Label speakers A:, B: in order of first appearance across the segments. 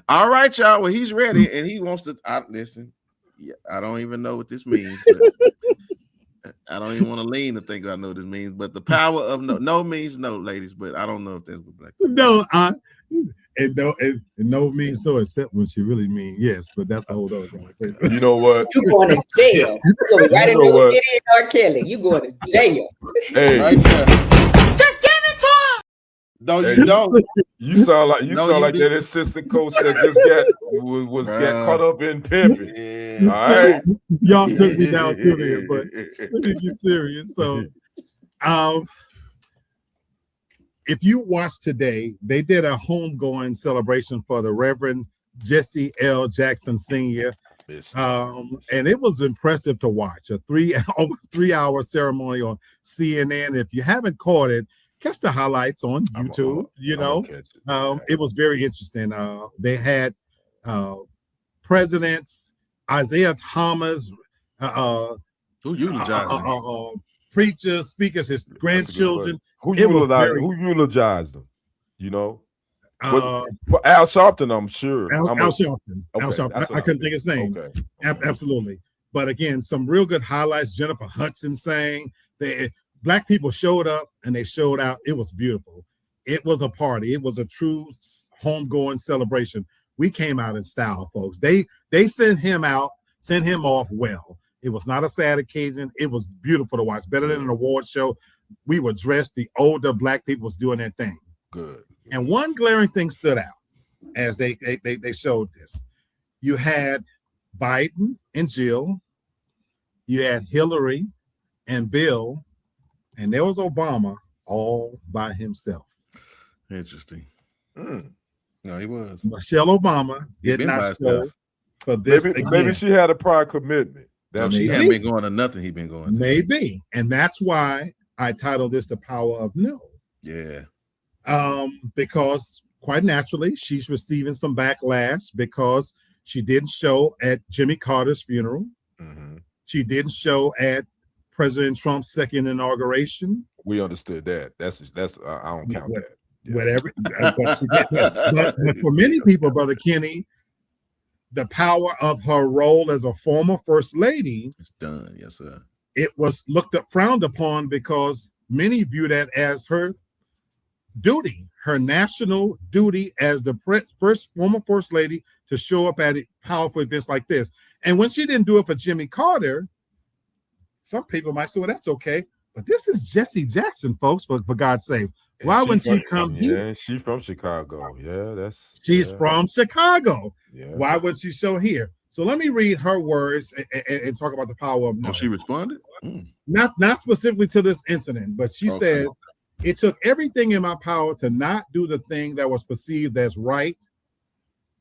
A: All right, y'all. Well, he's ready and he wants to listen. Yeah, I don't even know what this means, but I don't even want to lean to think I know what this means. But the power of no means no, ladies. But I don't know if that's what black people
B: no, and no means no, except when she really means yes. But that's a whole other conversation.
C: You know what?
D: You going to jail? You gonna be right in there with Diddy and R. Kelly. You going to jail?
C: Hey,
A: right there.
E: Just give it to him.
A: No, you don't.
C: You sound like
A: didn't.
C: that assistant coach that just got caught up in pimping.
A: Yeah.
C: All right,
B: Y'all took me down through there, but let me get serious. So, if you watch today, they did a homegoing celebration for the Reverend Jesse L. Jackson Sr. And it was impressive to watch a 3-hour ceremony on CNN. If you haven't caught it, catch the highlights on YouTube. It was very interesting. They had presidents, Isaiah Thomas, preachers, speakers, his grandchildren.
C: Who eulogized them? You know, Al Sharpton, I'm sure.
B: Al Sharpton. Okay, Al Sharpton. I couldn't think of his name. Okay. Absolutely. But again, some real good highlights. Jennifer Hudson sang. Black people showed up and they showed out. It was beautiful. It was a party. It was a true homegoing celebration. We came out in style, folks. They sent him off well. It was not a sad occasion. It was beautiful to watch. Better than an award show. We were dressed. The older Black people was doing their thing.
C: Good.
B: And one glaring thing stood out as they showed this. You had Biden and Jill. You had Hillary and Bill. And there was Obama all by himself.
A: Interesting. No, he was.
B: Michelle Obama did not show for this.
C: Maybe she had a prior commitment.
A: She hadn't been going to nothing. He'd been going to.
B: Maybe. And that's why I titled this The Power of No.
A: Yeah.
B: Because quite naturally, she's receiving some backlash because she didn't show at Jimmy Carter's funeral.
C: Mm-hmm.
B: She didn't show at President Trump's second inauguration.
C: We understood that. That's I don't count that.
B: Yeah. Whatever. But for many people, Brother Kenny, the power of her role as a former first lady,
A: it's done. Yes, sir.
B: It was frowned upon because many view that as her duty, her national duty as the former first lady to show up at powerful events like this. And when she didn't do it for Jimmy Carter, some people might say, well, that's okay. But this is Jesse Jackson, folks, for God's sake. Why wouldn't she come here?
C: Yeah, she's from Chicago. Yeah,
B: she's from Chicago.
C: Yeah.
B: Why would she show here? So let me read her words and talk about the power of no.
A: Oh, she responded?
B: Not specifically to this incident, but she says, it took everything in my power to not do the thing that was perceived as right,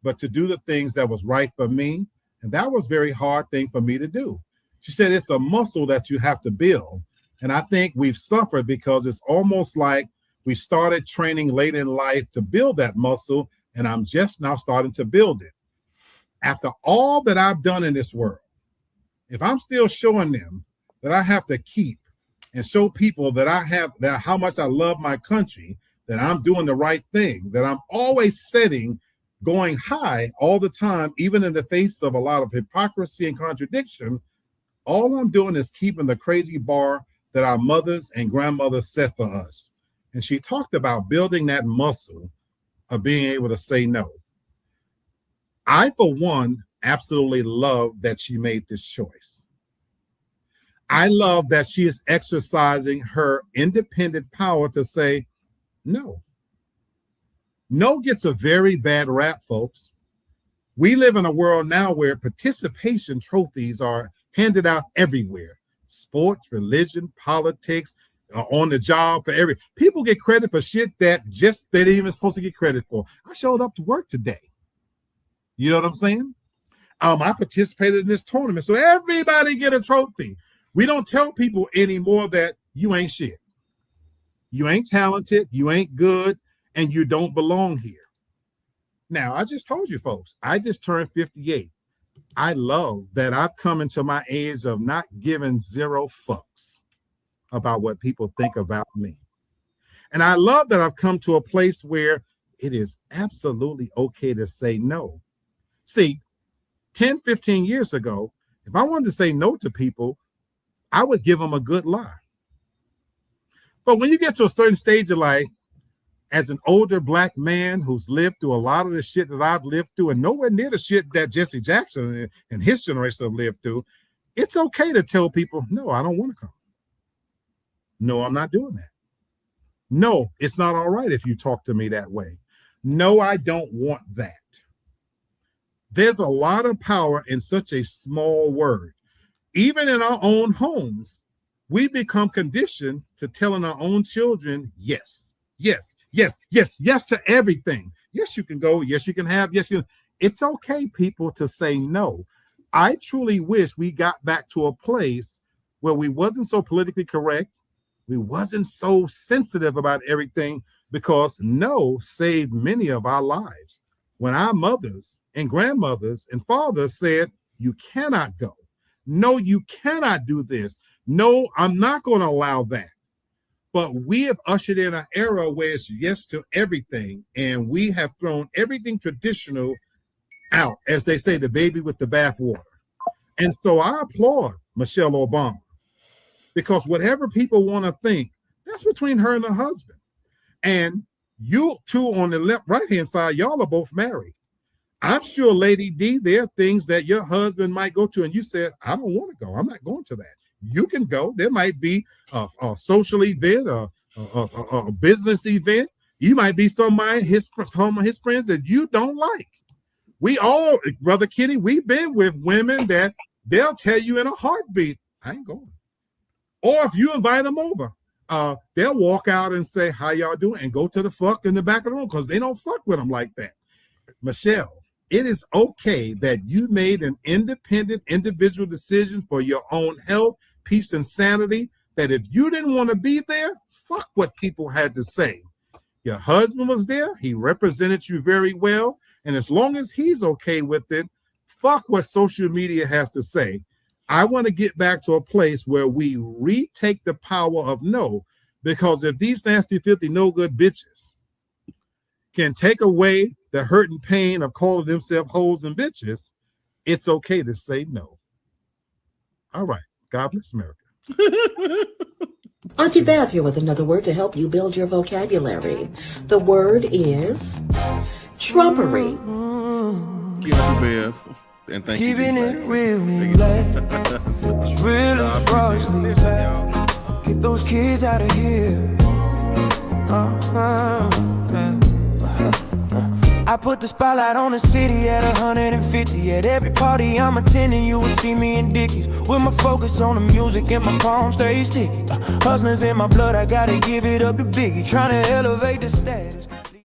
B: but to do the things that was right for me. And that was a very hard thing for me to do. She said, it's a muscle that you have to build. And I think we've suffered because it's almost like we started training late in life to build that muscle, and I'm just now starting to build it. After all that I've done in this world, if I'm still showing them that I have to keep and show people that how much I love my country, that I'm doing the right thing, that I'm always going high all the time, even in the face of a lot of hypocrisy and contradiction, all I'm doing is keeping the crazy bar that our mothers and grandmothers set for us. And she talked about building that muscle of being able to say no. I, for one, absolutely love that she made this choice. I love that she is exercising her independent power to say no. No gets a very bad rap, folks. We live in a world now where participation trophies are handed out everywhere. Sports, religion, politics, on the job, for people get credit for shit that they didn't even supposed to get credit for. I showed up to work today. You know what I'm saying? I participated in this tournament, so everybody get a trophy. We don't tell people anymore that you ain't shit. You ain't talented, you ain't good, and you don't belong here. Now, I just told you folks, I just turned 58. I love that I've come into my age of not giving zero fucks about what people think about me. And I love that I've come to a place where it is absolutely okay to say no. See, 10, 15 years ago, if I wanted to say no to people, I would give them a good lie. But when you get to a certain stage of life, as an older Black man who's lived through a lot of the shit that I've lived through and nowhere near the shit that Jesse Jackson and his generation have lived through, it's okay to tell people, no, I don't want to come. No, I'm not doing that. No, it's not all right if you talk to me that way. No, I don't want that. There's a lot of power in such a small word. Even in our own homes, we become conditioned to telling our own children, yes, yes, yes, yes, yes to everything. Yes, you can go. Yes, you can have. Yes, you. It's okay, people, to say no. I truly wish we got back to a place where we wasn't so politically correct. We wasn't so sensitive about everything, because no saved many of our lives. When our mothers and grandmothers and fathers said, you cannot go. No, you cannot do this. No, I'm not going to allow that. But we have ushered in an era where it's yes to everything, and we have thrown everything traditional out, as they say, the baby with the bathwater. And so I applaud Michelle Obama, because whatever people want to think, that's between her and her husband. And you two on the left, right-hand side, y'all are both married. I'm sure, Lady D, there are things that your husband might go to, and you said, I don't want to go. I'm not going to that. You can go. There might be a social event, a business event. You might be somebody, some of his friends that you don't like. We all, Brother Kenny, we've been with women that they'll tell you in a heartbeat, I ain't going. Or if you invite them over, they'll walk out and say, how y'all doing? And go to the fuck in the back of the room, because they don't fuck with them like that. Michelle, it is okay that you made an independent individual decision for your own health, peace, and sanity, that if you didn't want to be there, fuck what people had to say. Your husband was there. He represented you very well. And as long as he's okay with it, fuck what social media has to say. I want to get back to a place where we retake the power of no, because if these nasty, filthy, no good bitches can take away the hurt and pain of calling themselves hoes and bitches, it's okay to say no. All right. God bless America.
F: Auntie Bev here with another word to help you build your vocabulary. The word is trumpery.
A: Give us a Bev. And thank
G: Keeping
A: you.
G: it really black. It's really frosty black. Get those kids out of here. I put the spotlight on the city at 150. At every party I'm attending, you will see me in Dickies, with my focus on the music and my palms stay sticky. Hustlers in my blood, I gotta give it up to Biggie, trying to elevate the status.